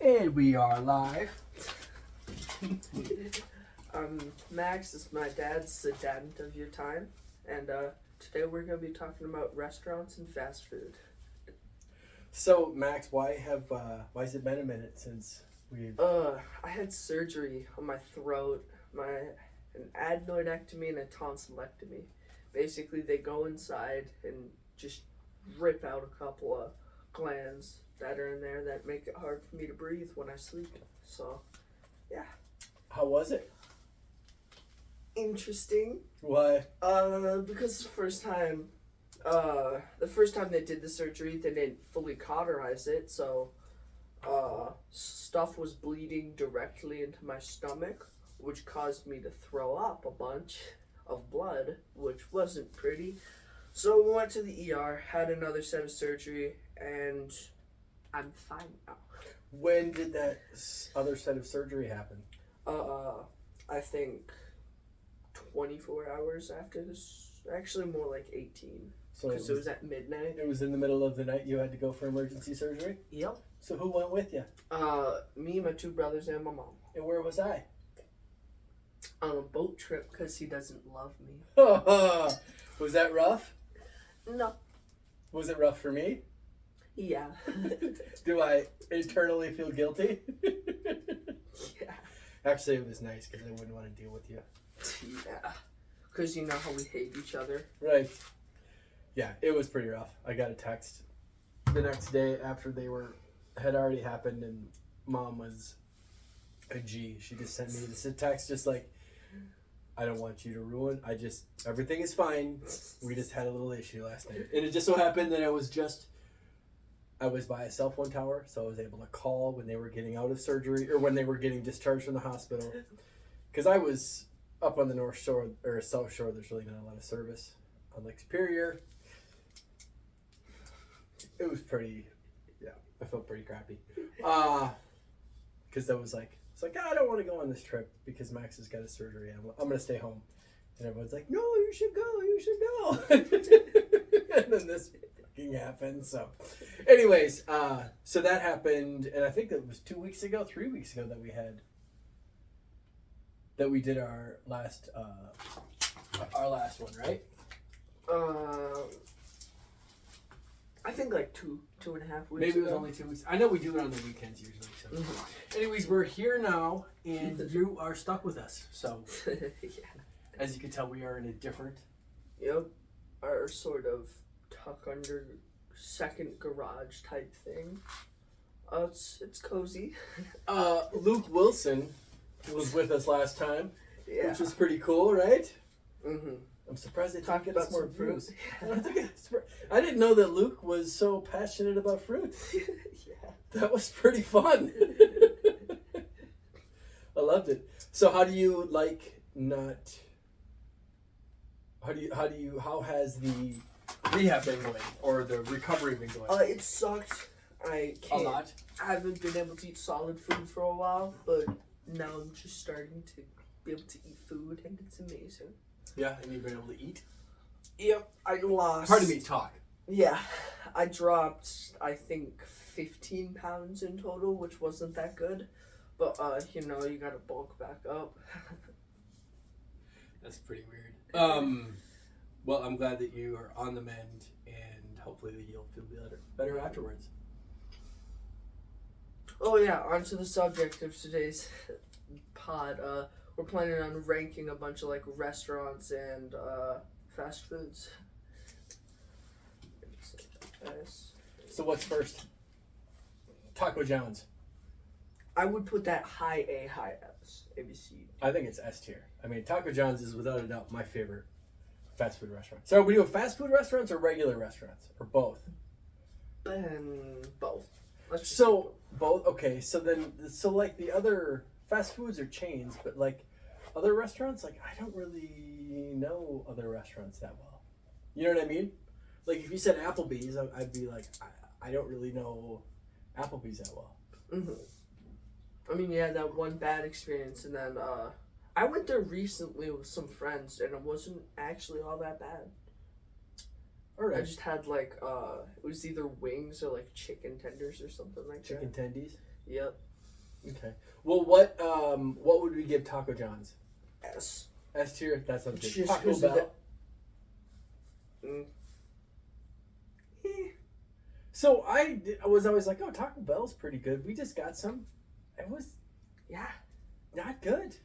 And we are live. Max is my dad's the Dad-ent of your time, and today we're going to be talking about restaurants and fast food. So, Max, why has it been a minute since we've... I had surgery on my throat, an adenoidectomy and a tonsillectomy. Basically, they go inside and just rip out a couple of glands that are in there that make it hard for me to breathe when I sleep. So, yeah. How was it? Interesting. Why? Because the first time they did the surgery, they didn't fully cauterize it, so stuff was bleeding directly into my stomach, which caused me to throw up a bunch of blood, which wasn't pretty. So we went to the ER, had another set of surgery, and I'm fine now. When did that other set of surgery happen? I think 24 hours after this. Actually, more like 18. So Because it was at midnight. It was in the middle of the night you had to go for emergency surgery? Yep. So who went with you? Me, my two brothers, and my mom. And where was I? On a boat trip because he doesn't love me. Was that rough? No. Was it rough for me? Yeah. Do I internally feel guilty? Yeah. Actually, it was nice because I wouldn't want to deal with you. Yeah. Because you know how we hate each other. Right. Yeah, it was pretty rough. I got a text the next day after had already happened, and Mom was a G. She just sent me this text just like, I don't want you to ruin. Everything is fine. We just had a little issue last night. And it just so happened that I was by a cell phone tower, so I was able to call when they were getting out of surgery or when they were getting discharged from the hospital. Because I was up on the North Shore or South Shore, there's really not a lot of service. On Lake Superior, it was pretty, yeah, I felt pretty crappy. Because I was like, I don't want to go on this trip because Max has got a surgery. I'm going to stay home. And everyone's like, no, you should go. And then this fucking happened. So anyways, so that happened. And I think that was 3 weeks ago that we did our last one, right? I think like two and a half weeks Maybe it was ago. only 2 weeks. I know we do it on the weekends usually. So. Mm-hmm. Anyways, we're here now, and you are stuck with us. So, Yeah. as you can tell, we are in a different... Yep. Our sort of tuck under second garage type thing. It's cozy. Luke Wilson was with us last time, Yeah. which was pretty cool, right? Mm-hmm. I'm surprised they Talk didn't get about us more some fruit. fruit. I didn't know that Luke was so passionate about fruit. Yeah. That was pretty fun. I loved it. So how do you how has the rehab been going or the recovery been going? It sucked. I haven't been able to eat solid food for a while, but now I'm just starting to be able to eat food, and it's amazing. Yeah, and you've been able to eat? Yep, I lost. Pardon me, talk. Yeah, I dropped, I think, 15 pounds in total, which wasn't that good. But, you gotta bulk back up. That's pretty weird. Well, I'm glad that you are on the mend, and hopefully that you'll feel better afterwards. Oh, yeah, onto the subject of today's pod. We're planning on ranking a bunch of, restaurants and, fast foods. So what's first? Taco John's. I would put that high A, high S, ABC. I think it's S tier. I mean, Taco John's is without a doubt my favorite fast food restaurant. So are we doing fast food restaurants or regular restaurants? Or both? Both. So, both? Okay, so the other fast foods are chains, but other restaurants, I don't really know other restaurants that well. You know what I mean? If you said Applebee's, I'd be like, I don't really know Applebee's that well. Mm-hmm. I mean, yeah, that one bad experience, and then I went there recently with some friends, and it wasn't actually all that bad. All right. I just had it was either wings or chicken tenders or something like Chicken that. tendies? Yep. Okay. Well, what would we give Taco John's? S. S tier. That sounds good. Just Taco 'cause of Bell. Eh. So I was always like, oh, Taco Bell's pretty good. We just got some. It was Yeah. not good.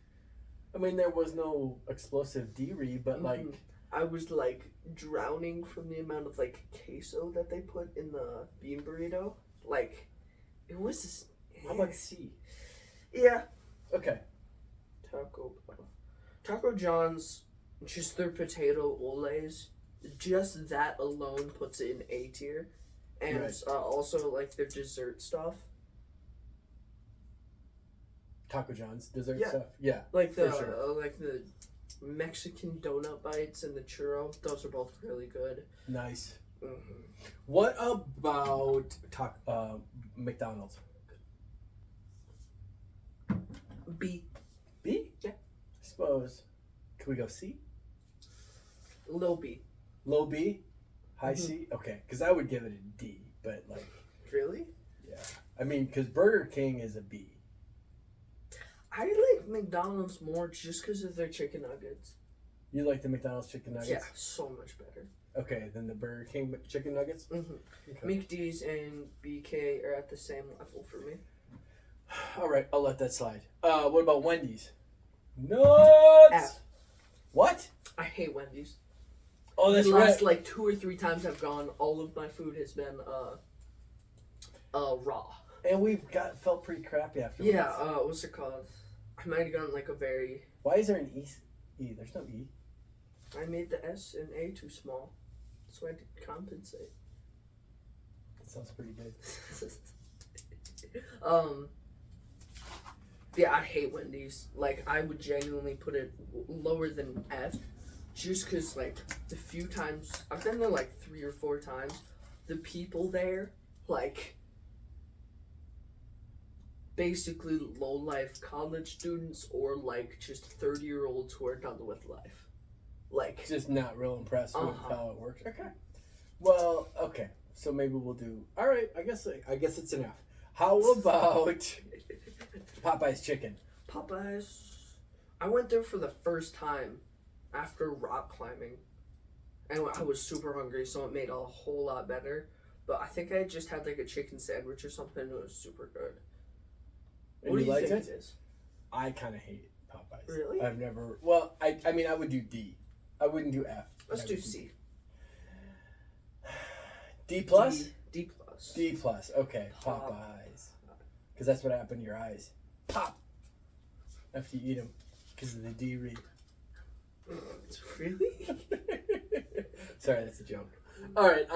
I mean, there was no explosive D-Re, but like, I was like drowning from the amount of like queso that they put in the bean burrito. Like, it was. how about C? Yeah. Okay. Taco John's, just their potato olays, just that alone puts it in A tier, and Right. Also like their dessert stuff, Taco John's dessert Yeah. stuff. Yeah. like the For sure. like the Mexican donut bites and the churro. Those are both really good. Nice. Mm-hmm. What about McDonald's? B, B? Yeah. I suppose. Can we go C? low B. Low B? High Mhm. C? Okay. Because I would give it a D, but like, Really? yeah. I mean, because Burger King is a B. I like McDonald's more just because of their chicken nuggets. You like the McDonald's chicken nuggets? Yeah, so much better. Okay, then the Burger King chicken nuggets? Mm-hmm. Okay. McD's and BK are at the same level for me. All right, I'll let that slide. What about Wendy's? Nuts! F. What? I hate Wendy's. Oh, that's the right. last like 2 or 3 times I've gone, all of my food has been raw. And felt pretty crappy afterwards. Yeah, what's it called? I might have gotten like a very. Why is there an E? There's no E. I made the S and A too small, so I did compensate. That sounds pretty good. Yeah, I hate Wendy's. Like, I would genuinely put it lower than F, just because like the few times I've been there like 3 or 4 times, the people there like. Basically low life college students or like just 30-year-olds who are done with life. Like, Just not real impressed with Uh-huh. how it works. Okay. Well, okay. So maybe we'll do. All right. I guess it's an F. How about Popeye's chicken? Popeyes. I went there for the first time after rock climbing. And I was super hungry, so it made it a whole lot better. But I think I just had like a chicken sandwich or something. It was super good. And What do you you liked think it? it is? I kind of hate Popeyes. Really? I've never. Well, I mean, I would do D. I wouldn't do F. Let's I do would C. D plus. D plus. D plus. Okay. Pop. Popeyes. Because that's what happened to your eyes. Pop. After you eat them, because of the D read. Really? Sorry, that's a joke. All right.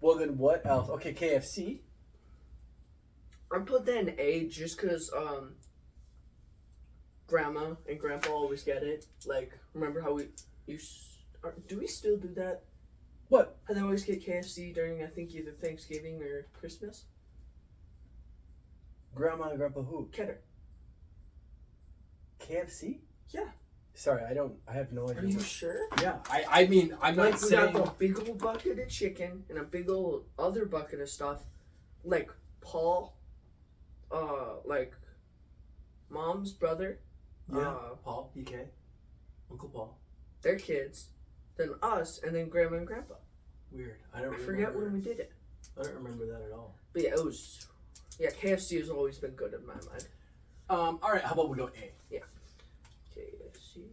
Well, then what else? Okay, KFC. I put that in A just because grandma and grandpa always get it. Like, remember how do we still do that? What? How they always get KFC during, I think, either Thanksgiving or Christmas? Grandma and Grandpa who? Ketter. KFC? Yeah. Sorry, I have no idea. Are you sure? Yeah, I mean, I'm Like, not we saying. got the big old bucket of chicken and a big old other bucket of stuff. Like, Paul, like, mom's brother, Paul, PK, Uncle Paul. their kids, then us, and then grandma and grandpa. Weird. I don't. I forget when we did it. I don't remember that at all. But yeah, it was. Yeah, KFC has always been good in my mind. All right. How about we go A? KFC.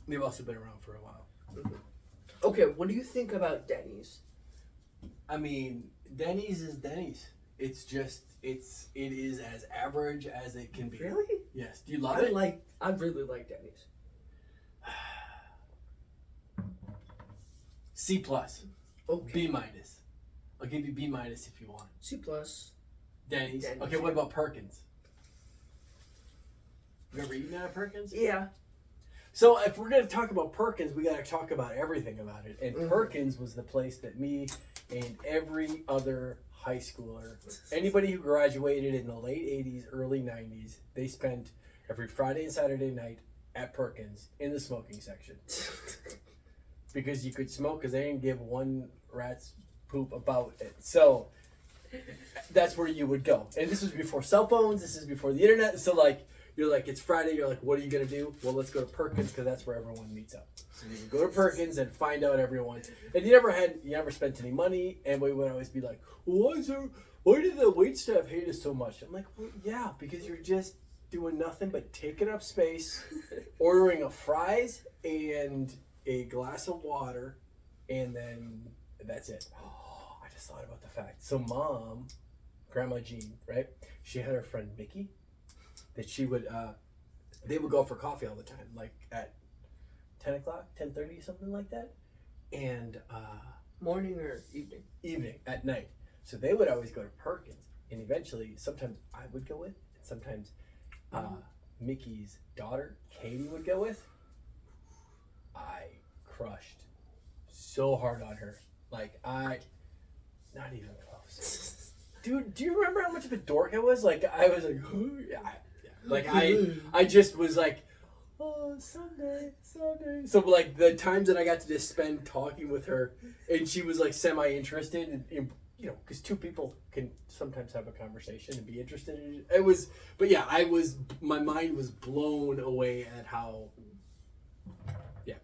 They've also been around for a while. Mm-hmm. Okay, what do you think about Denny's? I mean, Denny's is Denny's. It's just it is as average as it can be. Really? Yes. Do you love it? I really like Denny's. C plus. Okay. B minus. I'll give you B minus if you want. C plus. Denny's. Denny's. Okay. What about Perkins? You ever eaten at Perkins? Yeah. So if we're gonna talk about Perkins, we gotta talk about everything about it. And Mhm. Perkins was the place that me and every other high schooler, anybody who graduated in the late '80s, early '90s, they spent every Friday and Saturday night at Perkins in the smoking section because you could smoke because they didn't give one rat's poop about it. So that's where you would go. And this was before cell phones. This is before the internet. So like, you're like, it's Friday. You're like, what are you gonna do? Well, let's go to Perkins because that's where everyone meets up. So you would go to Perkins and find out everyone. And you never spent any money. And we would always be like, why did the wait staff hate us so much? I'm like, well, yeah, because you're just doing nothing but taking up space, ordering a fries and a glass of water, and then that's it. Oh, I just thought about the fact. So Mom, Grandma Jean, right? She had her friend Mickey that she would, they would go for coffee all the time, like at 10 o'clock, 10:30, something like that. And Morning or evening? Evening, at night. So they would always go to Perkins. And eventually, sometimes I would go with, and sometimes Mickey's daughter, Katie, would go with. I crushed so hard on her. Like, not even close. Dude, do you remember how much of a dork I was? Like, I was like, yeah. Like, I just was like, oh, someday. So, like, the times that I got to just spend talking with her, and she was, like, semi-interested, in you know, because two people can sometimes have a conversation and be interested in it. But yeah, my mind was blown away at how, yeah,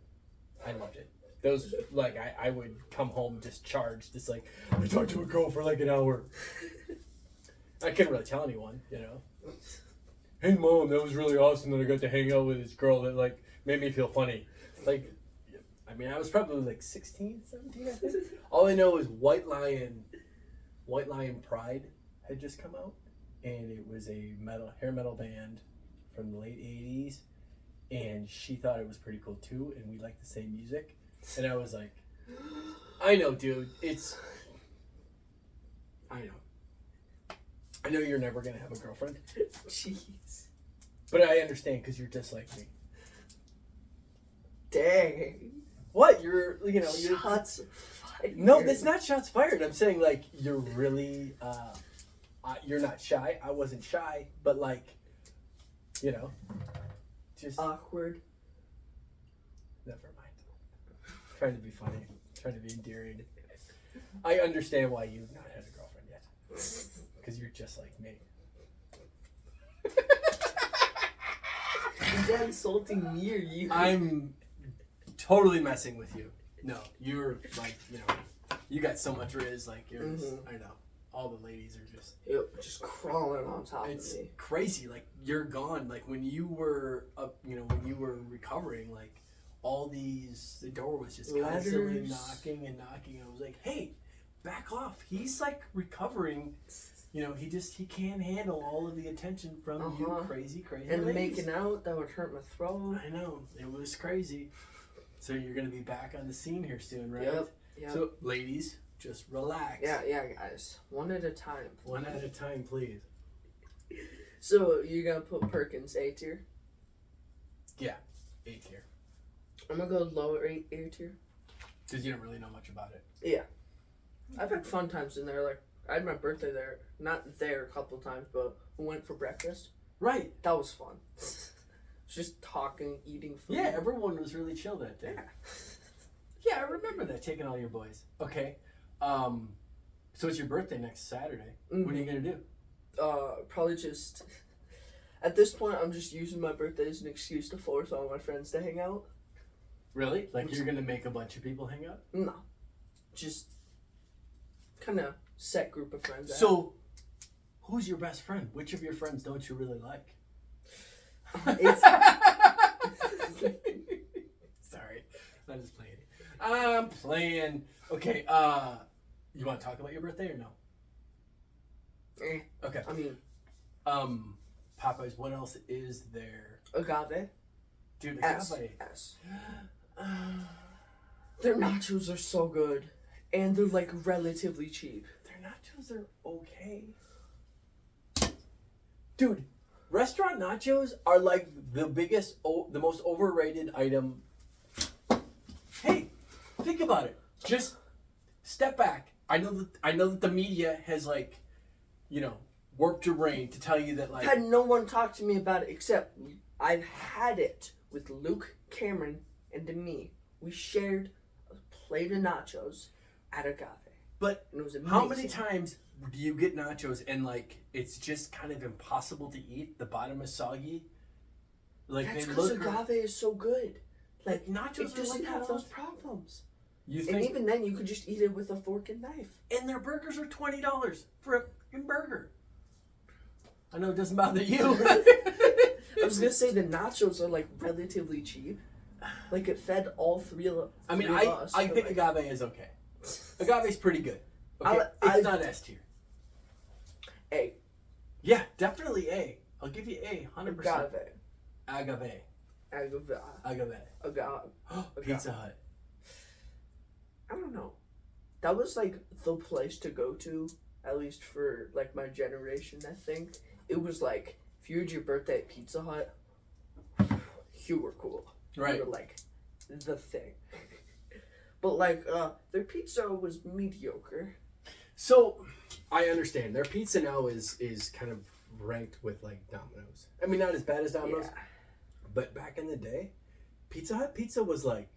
I loved it. Those, like, I would come home just charged, just like, I talked to a girl for like an hour. I couldn't really tell anyone, you know. Hey Mom, that was really awesome that I got to hang out with this girl that like made me feel funny. Like, I mean, I was probably like 16, 17, I think. All I know is White Lion Pride had just come out, and it was a hair metal band from the late 80s, and she thought it was pretty cool too, and we liked the same music. And I was like, I know, dude, I know you're never going to have a girlfriend. Jeez. But I understand because you're just like me. Dang. What? You're Shots fired. No, that's not shots fired. I'm saying, like, you're really, you're not shy. I wasn't shy, but, like, you know, just. Awkward. Never mind. Trying to be funny. Trying to be endearing. I understand why you've not had a girlfriend yet. Because you're just like me. Is that insulting me or you? I'm totally messing with you. No, you're like, you know, you got so much riz, like you're I know. All the ladies are just crawling on top of me. It's crazy. Like, you're gone. Like, when you were up, you know, when you were recovering, like, the door was just constantly knocking and knocking. I was like, hey, back off. He's like recovering. You know, he can't handle all of the attention from you crazy and ladies. Making out, that would hurt my throat. I know. It was crazy. So you're going to be back on the scene here soon, right? Yep. So, ladies, just relax. Yeah, guys. One at a time. Please. One at a time, please. So, you gonna put Perkins A tier? Yeah, A tier. I'm gonna go lower A tier. Because you don't really know much about it. Yeah. I've had fun times in there. Like, I had my birthday there. Not there a couple of times, but we went for breakfast. Right. That was fun. Just talking, eating food. Yeah, everyone was really chill that day. Yeah, I remember that, taking all your boys. Okay. So it's your birthday next Saturday. Mm-hmm. What are you going to do? Probably just... At this point, I'm just using my birthday as an excuse to force all my friends to hang out. Really? Like, you're going to make a bunch of people hang out? No. Just kind of set group of friends out. So, who's your best friend? Which of your friends don't you really like? Sorry. I'm just playing. I'm playing. Okay, you want to talk about your birthday or no? Okay. I mean... Popeyes, what else is there? Agave. Dude, agave. S. Their nachos are so good. And they're, like, relatively cheap. Their nachos are okay. Dude, restaurant nachos are, like, the most overrated item. Hey, think about it. Just step back. I know that the media has, like, you know, warped your brain to tell you that, like... Had no one talked to me about it except I've had it with Luke, Cameron, and me. We shared a plate of nachos at Agave. But and it was amazing. How many times you get nachos and like it's just kind of impossible to eat. The bottom is soggy. Like That's they because look. agave is so good. Like nachos it are doesn't like have that those all- problems. You And think? even then, you could just eat it with a fork and knife. And their burgers are $20 for a fucking burger. I know it doesn't bother you. I was gonna say the nachos are like relatively cheap. Like it fed all three of us. I think like, agave is okay. Agave's pretty good. Okay, I- it's not S tier. A. Yeah, definitely A. I'll give you A, 100%. Agave. Agave. Agave. Agave. Pizza Hut. I don't know. That was like the place to go to, at least for like my generation, I think. It was like, if you had your birthday at Pizza Hut, you were cool. Right. You were like the thing. But like, their pizza was mediocre. So, I understand. Their pizza now is kind of ranked with like Domino's. I mean, not as bad as Domino's, Yeah. but back in the day, Pizza Hut pizza was like,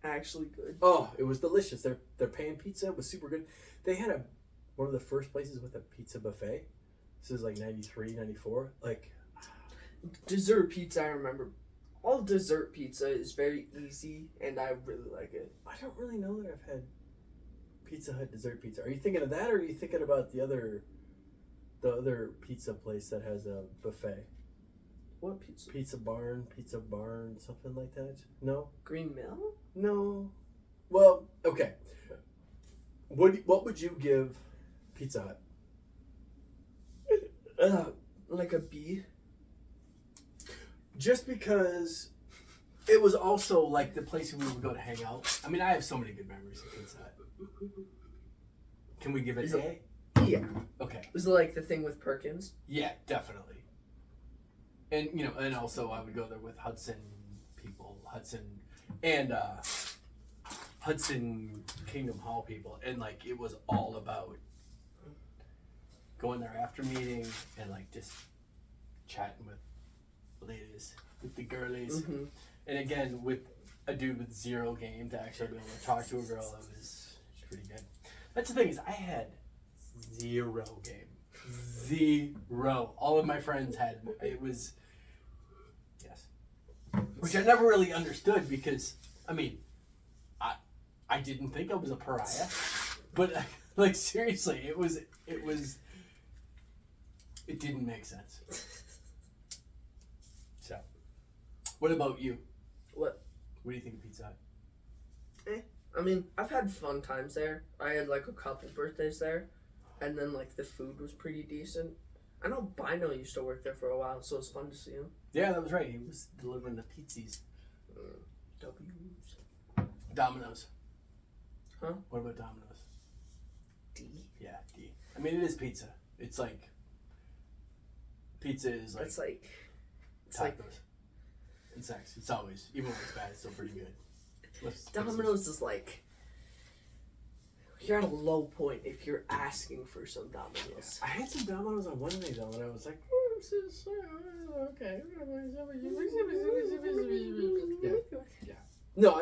Actually good. oh, it was delicious. Their pan pizza was super good. They had one of the first places with a pizza buffet. This is like 93, 94. Like, Dessert pizza, I remember. All dessert pizza is very easy, and I really like it. I don't really know that I've had Pizza Hut dessert pizza. Are you thinking of that, or are you thinking about the other pizza place that has a buffet? What pizza? Pizza Barn, something like that? No? Green Mill? No. Well, okay. What would you give Pizza Hut? Like a B? Just because it was also like the place we would go to hang out. I mean, I have so many good memories of Pizza Hut. Can we give it Is A? Yeah. Okay. Was it like the thing with Perkins? Yeah, definitely. And and also I would go there with Hudson Kingdom Hall people, and like it was all about going there after meeting and like just chatting with ladies, with the girlies, Mm-hmm. and again with a dude with zero game to actually be able to talk to a girl. It was pretty good. That's the thing, is I had zero game. Zero. All of my friends had. It was, yes, which I never really understood, because I mean, I didn't think I was a pariah, but like seriously, it didn't make sense. So, what about you? What do you think of Pizza Hut? I mean, I've had fun times there. I had like a couple birthdays there, and then like the food was pretty decent. I know Bino used to work there for a while, so it was fun to see him. Yeah, that was right. He was delivering the pizzas. W's. Domino's. Huh? What about Domino's? D. Yeah, D. I mean, it is pizza. It's like pizza is like It's like tacos and sex. It's always, even when it's bad, it's still pretty good. Domino's is like, you're at a low point if you're asking for some Domino's. I had some Domino's on Wednesday though, and I was like, oh, this is okay. Yeah. No,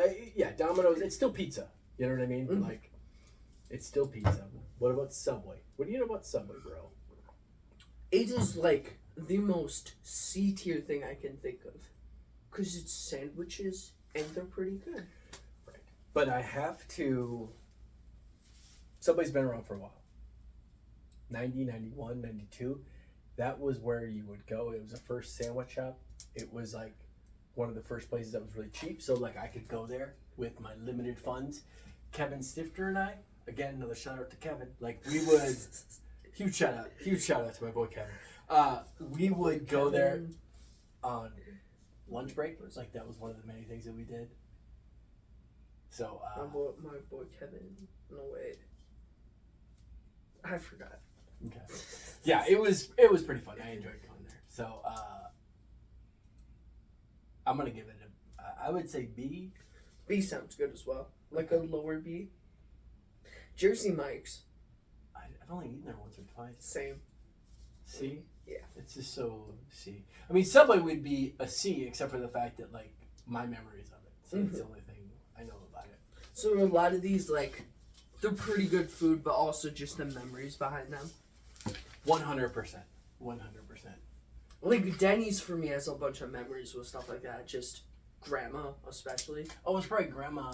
Domino's. It's still pizza. You know what I mean? Mm-hmm. Like, it's still pizza. What about Subway? What do you know about Subway, bro? It is like the most C tier thing I can think of, because it's sandwiches and they're pretty good. Right. But I have to. Subway's been around for a while. 90, 91, 92. That was where you would go. It was the first sandwich shop. It was like one of the first places that was really cheap. So like I could go there with my limited funds. Kevin Stifter and I, again, another shout out to Kevin. Like we would, huge shout out to my boy Kevin. We would go there on lunch break. It was like that was one of the many things that we did. So My boy Kevin. No wait. I forgot. okay. Yeah, it was pretty fun. I enjoyed going there. So I'm gonna give it I would say B. B sounds good as well. Like a lower B. Jersey Mike's. I've only eaten there once or twice. Same. C? Yeah. It's just so C. I mean, Subway would be a C, except for the fact that like my memories of it. See, it's the only thing I know about it. So a lot of these like they're pretty good food, but also just the memories behind them. 100%. 100%. Like Denny's for me has a bunch of memories with stuff like that. Just grandma, especially. Oh, it's probably Grandma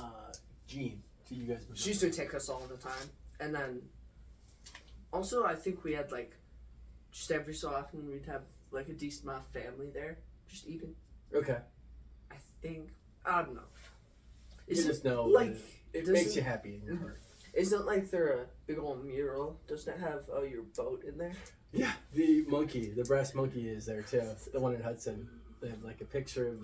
Jean. So you guys. She used to take us all the time, and then also I think we had like just every so often we'd have like a decent amount of family there, just eating. Okay. I think I don't know. You just know like it makes you happy in your heart. Isn't like there a big old mural? Doesn't it have your boat in there? Yeah, the monkey, the brass monkey is there too. The one in Hudson. They have like a picture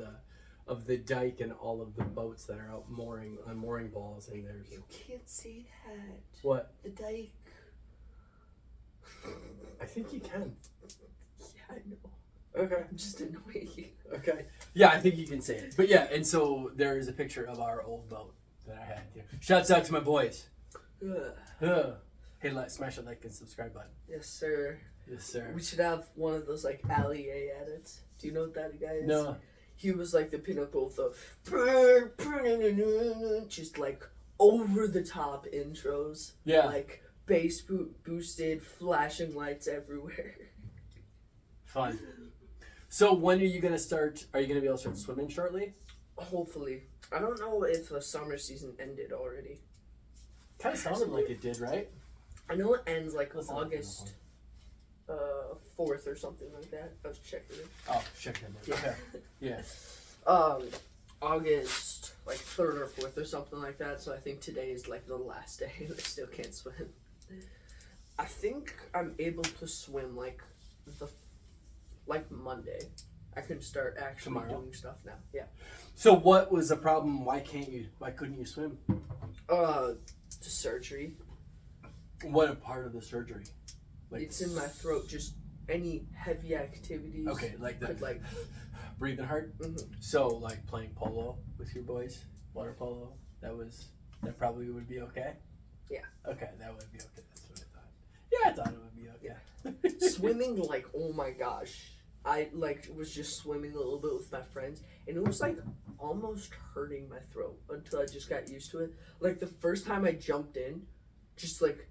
of the dike and all of the boats that are out mooring on mooring balls, and there's. You can't say that. What? The dike. I think you can. Yeah, I know. Okay. I'm just annoying you. Okay. Yeah, I think you can say it. But yeah, and so there is a picture of our old boat that I had here. Shouts out to my boys. Hey, smash that like and subscribe button. Yes, sir. Yes, sir. We should have one of those like Ali A edits. Do you know what that guy is? No. He was like the pinnacle of the just like over the top intros. Yeah. Like bass boosted, flashing lights everywhere. Fun. So when are you gonna start? Are you gonna be able to start swimming shortly? Hopefully. I don't know if the summer season ended already. Kind of sounded like it did, right? I know it ends like That's August 4th or something like that. I was checking it. Oh, check that. Yeah. Okay. Yeah. August like 3rd or 4th or something like that. So I think today is like the last day. I still can't swim. I think I'm able to swim like Monday. I can start actually doing stuff now. Yeah. So what was the problem? Why couldn't you swim? The surgery. What a part of the surgery? Like It's in my throat. Just any heavy activities. Okay, like that. Could like Breathing hard. Mhm. So like playing polo with your boys, water polo. That probably would be okay. Yeah. Okay, that would be okay. That's what I thought. Yeah, I thought it would be okay. Yeah. swimming, like, oh my gosh. I like was just swimming a little bit with my friends, and it was like almost hurting my throat until I just got used to it. Like the first time I jumped in, just like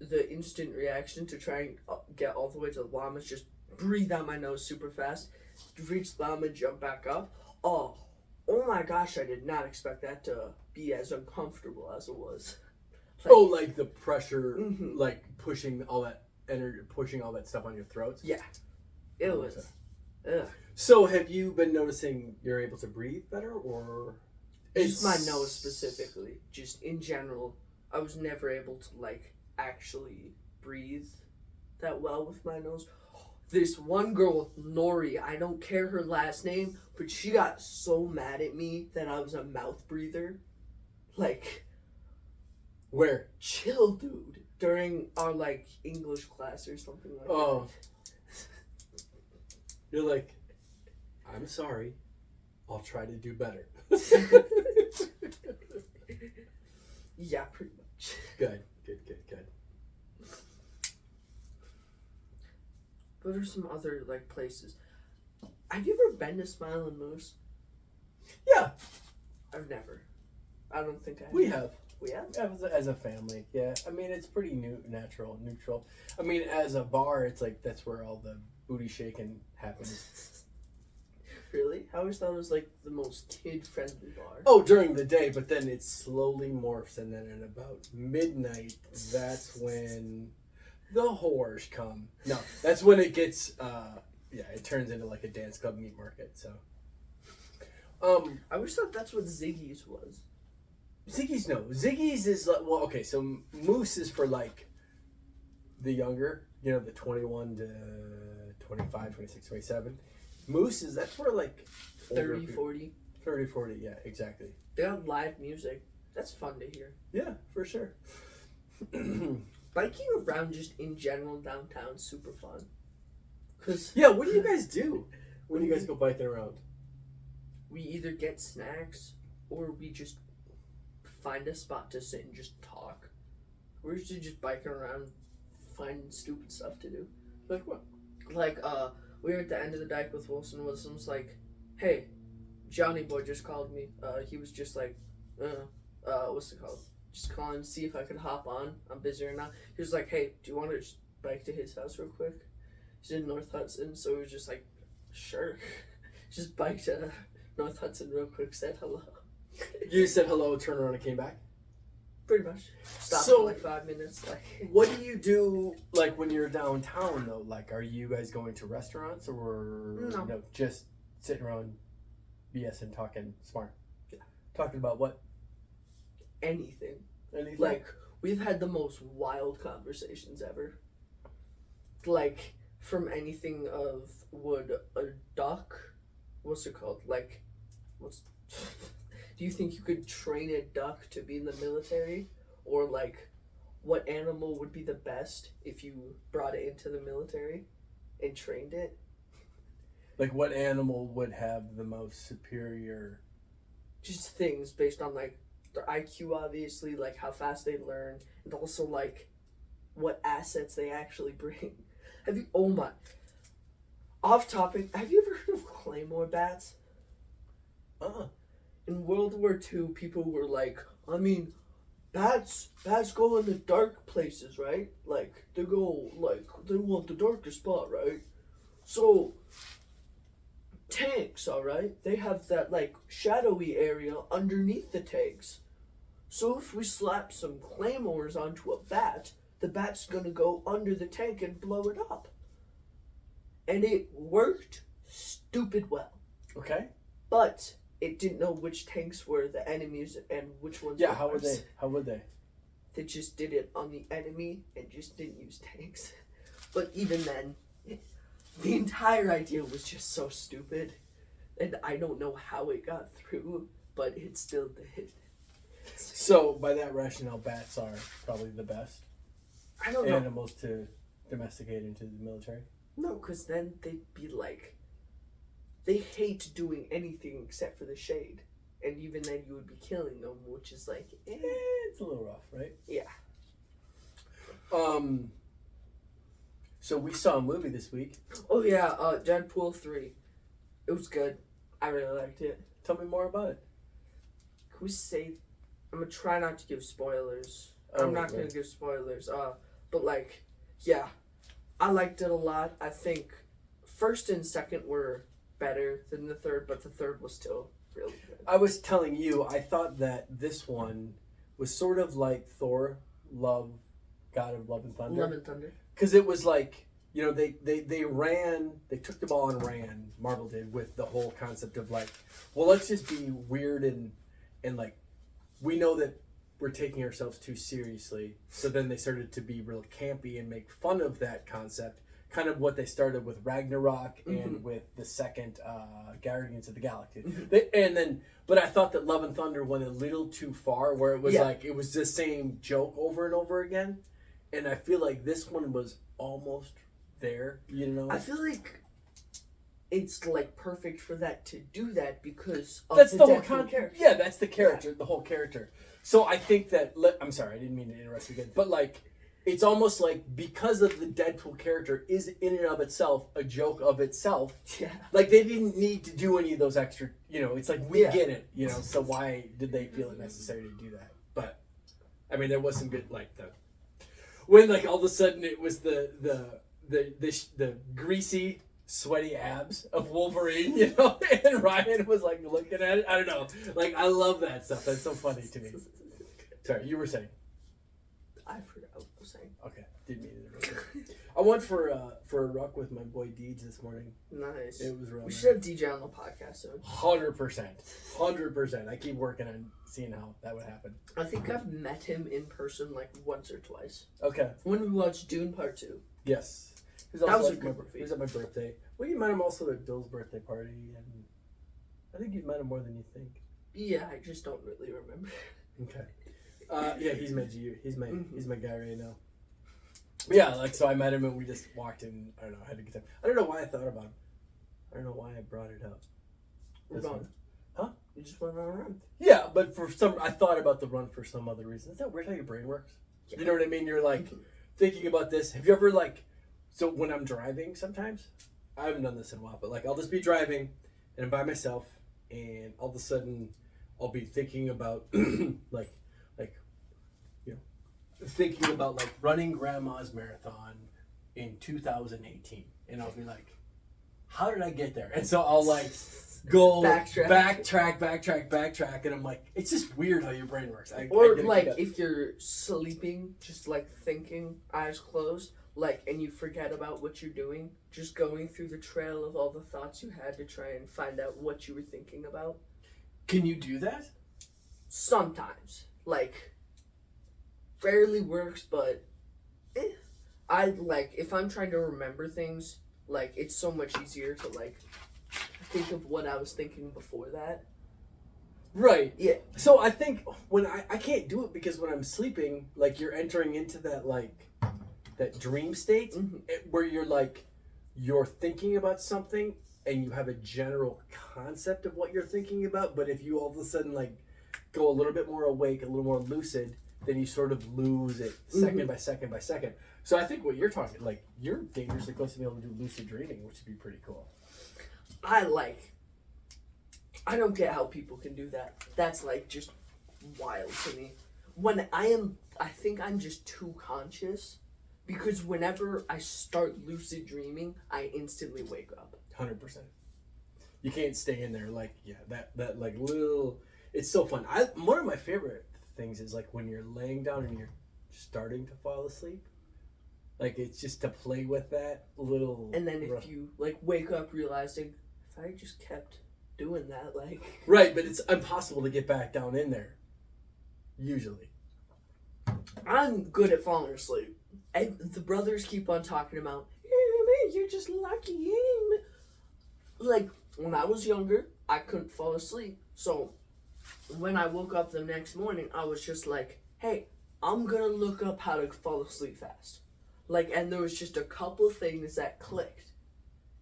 the instant reaction to try and get all the way to the bottom is just breathe out my nose super fast, reach the bottom and jump back up. Oh my gosh! I did not expect that to be as uncomfortable as it was. Like the pressure, Mhm. like pushing all that energy, pushing all that stuff on your throat. Yeah, it was. Ugh. So have you been noticing you're able to breathe better, or Just my nose specifically. Just in general, I was never able to like actually breathe that well with my nose. This one girl, Nori, I don't care her last name, but she got so mad at me that I was a mouth breather. Like, Where? chill, dude. During our like English class or something like Oh. You're like, I'm sorry. I'll try to do better. that. Yeah, pretty much. Good. What are some other like places? Have you ever been to Smiling Moose? Yeah, I've never. I don't think I have. we have. We have? As a family, yeah. I mean, it's pretty neutral. I mean, as a bar, it's like that's where all the booty shaking happens. Really? I always thought it was like the most kid-friendly bar. Oh, during the day, but then it slowly morphs, and then at about midnight, that's when the whores come. No, that's when it gets, it turns into like a dance club meat market. So, I always thought that's what Ziggy's was. Ziggy's is like, well, okay, so Moose is for like the younger, the 21 to 25, 26, 27. Moose is, that's where like 30, 40. 30, 40, yeah, exactly. They have live music. That's fun to hear. Yeah, for sure. Biking around just in general downtown is super fun. Cause Yeah, what do you guys do when you guys go biking around? we either get snacks or we just find a spot to sit and just talk. We're usually just biking around finding stupid stuff to do. Like what? Like, we were at the end of the dike with Wilson. Wilson's like, hey, Johnny boy just called me. He was just like, what's it called? just calling to see if I could hop on. I'm busy or not. He was like, hey, do you want to just bike to his house real quick? He's in North Hudson, so he was just like, sure. Just bike to North Hudson real quick, said hello. You said hello, turned around and came back? Pretty much. Stopped So- for like 5 minutes. Like, What do you do, like, when you're downtown, though? Like, are you guys going to restaurants or No. just sitting around BS and talking smart? Yeah. Talking about what? anything. Anything? Like, we've had the most wild conversations ever. Like, from anything of would a duck, what's it called? Like, do you think you could train a duck to be in the military? Or, like, what animal would be the best if you brought it into the military and trained it? Like, what animal would have the most superior... Just things based on, like, their IQ, obviously, like, how fast they learn, and also, like, what assets they actually bring. Oh my, off topic, have you ever heard of Claymore bats? In World War II, people were like, I mean, bats go in the dark places, right? Like, they want the darkest spot, right? So, tanks, alright? They have that, like, shadowy area underneath the tanks. So if we slap some claymores onto a bat, the bat's gonna go under the tank and blow it up. And it worked stupid well. Okay. But it didn't know which tanks were the enemies and which ones Yeah, were how would ours. they? How would they? They just did it on the enemy and just didn't use tanks. But even then, the entire idea was just so stupid. And I don't know how it got through, but it still did. So, by that rationale, bats are probably the best I don't know. animals to domesticate into the military. No, because then they'd be like, they hate doing anything except for the shade. And even then you would be killing them, which is like, It's a little rough, right? Yeah. So we saw a movie this week. Oh yeah, Deadpool 3. It was good. I really liked it. Tell me more about it. Can we say, I'm gonna try not to give spoilers. Oh, I'm not okay. gonna give spoilers. But like, yeah, I liked it a lot. I think first and second were better than the third, but the third was still really good. I was telling you, I thought that this one was sort of like Thor, God of Love and Thunder. Love and Thunder. Because it was like, you know, they took the ball and ran, Marvel did, with the whole concept of like, well, let's just be weird and like, we know that we're taking ourselves too seriously. So then they started to be real campy and make fun of that concept. Kind of what they started with Ragnarok and with the second Guardians of the Galaxy. But I thought that Love and Thunder went a little too far, where it was like, it was the same joke over and over again. And I feel like this one was almost there, you know? I feel like it's like perfect for that to do that because of That's the the whole Deadpool character. Yeah, that's the character, the whole character. So I think that, I'm sorry, I didn't mean to interrupt you again, but like, it's almost like because of the Deadpool character is in and of itself a joke of itself. Yeah. Like they didn't need to do any of those extra, you know, it's like we Yeah. get it, you know, so why did they feel it necessary to do that? But I mean there was some good like when like all of a sudden it was the greasy, sweaty abs of Wolverine, you know, and Ryan was like looking at it. I don't know. Like I love that stuff. That's so funny to me. Sorry, you were saying. I forgot what I was saying. Okay, didn't mean to interrupt you. I went for a ruck with my boy Deej this morning. Nice. It was real. We nice. should have DJ on the podcast soon. 100%. I keep working on seeing how that would happen. I think I've met him in person like once or twice. Okay. When we watched Dune Part 2. Yes. He That was a at good my, movie. he was at my birthday. Well, you met him also at Bill's birthday party, and I think you've met him more than you think. Yeah, I just don't really remember. Okay. Yeah, he's my G. He's my guy right now. But yeah, like so I met him and we just walked in. I don't know. I had a good time. I don't know why I thought about him. I don't know why I brought it up. We're This gone. one. Huh? You just went around. Yeah, but I thought about the run for some other reason. Is that weird how your brain works? Yeah. You know what I mean? You're like thinking about this. Have you ever like? So when I'm driving, sometimes I haven't done this in a while, but like I'll just be driving and I'm by myself, and all of a sudden I'll be thinking about like thinking about like running grandma's marathon in 2018, and I'll be like, how did I get there? And so I'll like go backtrack, and I'm like, it's just weird how your brain works. Or like if you're sleeping, just like thinking, eyes closed, like, and you forget about what you're doing, just going through the trail of all the thoughts you had to try and find out what you were thinking about. Can you do that? Sometimes, like, rarely works, but I like if I'm trying to remember things, like it's so much easier to like think of what I was thinking before that. Right. Yeah. So I think when I can't do it because when I'm sleeping, like you're entering into that like that dream state where you're thinking about something and you have a general concept of what you're thinking about, but if you all of a sudden like go a little bit more awake, a little more lucid, then you sort of lose it second by second by second. So I think what you're talking, like, you're dangerously close to be able to do lucid dreaming, which would be pretty cool. I don't get how people can do that. That's like just wild to me. I think I'm just too conscious, because whenever I start lucid dreaming, I instantly wake up. 100%. You can't stay in there like, yeah, that like little, it's so fun. One of my favorite things is like when you're laying down and you're starting to fall asleep. Like it's just to play with that little. And then if you like wake up realizing, if I just kept doing that, like. Right, but it's impossible to get back down in there. Usually. I'm good at falling asleep. And the brothers keep on talking about, hey, you're just lucky. Like, when I was younger, I couldn't fall asleep. So, when I woke up the next morning, I was just like, hey, I'm gonna look up how to fall asleep fast. Like, and there was just a couple things that clicked.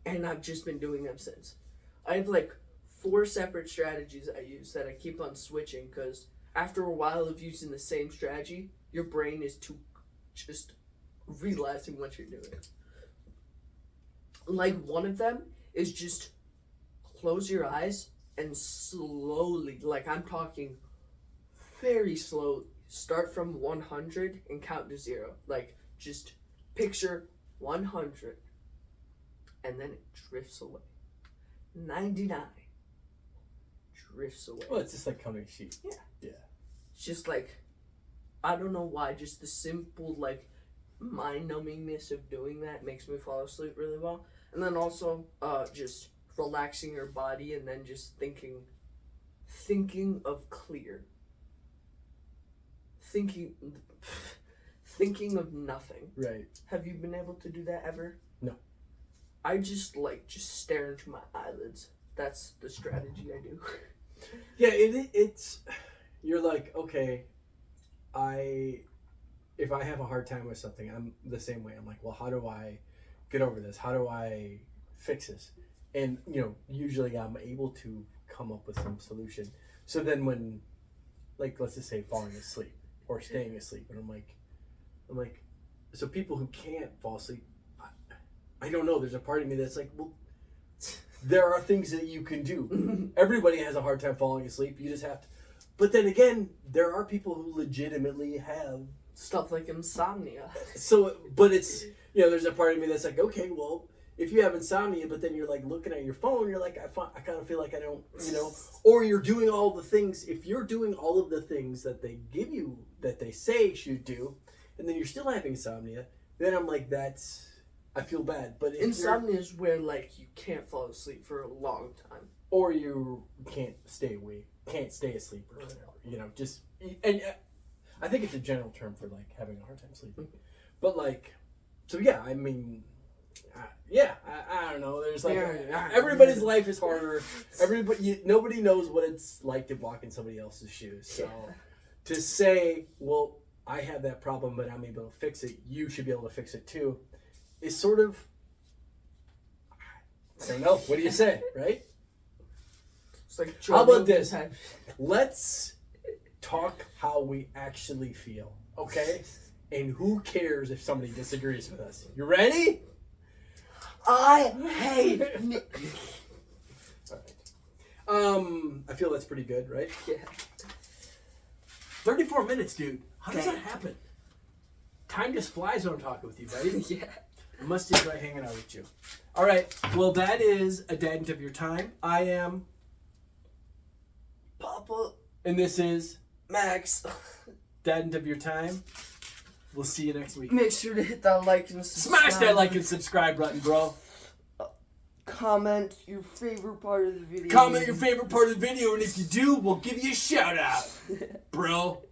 And I've just been doing them since. I have like 4 separate strategies I use that I keep on switching, because after a while of using the same strategy, your brain is too just realizing what you're doing. Like, one of them is just close your eyes and slowly, like I'm talking very slow, start from 100 and count to 0. Like, just picture 100 and then it drifts away. 99 drifts away. Well, it's just like counting sheep. Yeah. Yeah. It's just like, I don't know why, just the simple, like, mind-numbingness of doing that makes me fall asleep really well. And then also, just relaxing your body and then just thinking of clear. Thinking of nothing. Right. Have you been able to do that ever? No. I just stare into my eyelids. That's the strategy I do. Yeah, it's you're like, okay, if I have a hard time with something, I'm the same way. I'm like, well, how do I get over this? How do I fix this? And, usually I'm able to come up with some solution. So then when, like, let's just say falling asleep or staying asleep, and I'm like, so people who can't fall asleep, I don't know. There's a part of me that's like, well, there are things that you can do. Everybody has a hard time falling asleep. You just have to. But then again, there are people who legitimately have stuff like insomnia. So, but it's, there's a part of me that's like, okay, well, if you have insomnia, but then you're like looking at your phone, you're like, I kind of feel like I don't, or you're doing all the things. If you're doing all of the things that they give you, that they say you should do, and then you're still having insomnia, then I'm like, I feel bad. But insomnia is where like you can't fall asleep for a long time, or you can't stay awake, can't stay asleep, or whatever. Just, and I think it's a general term for like having a hard time sleeping. But like, so yeah, I mean, I don't know. There's like everybody's life is harder. Nobody knows what it's like to walk in somebody else's shoes. So to say, well, I have that problem, but I'm able to fix it. You should be able to fix it too. Is sort of, I don't know. What do you say, right? It's like how about this? Let's talk how we actually feel, okay? And who cares if somebody disagrees with us? You ready? I hate me. All right. I feel that's pretty good, right? Yeah. 34 minutes, dude. How does that happen? time just flies when I'm talking with you, buddy. Yeah. I must enjoy hanging out with you. All right. Well, that is a Dad-ent of your time. I am Papa. And this is Max. Dad-ent of your time. We'll see you next week. Make sure to hit that like and subscribe. Smash that like and subscribe button, bro. Comment your favorite part of the video. Comment your favorite part of the video, and if you do, we'll give you a shout out, bro.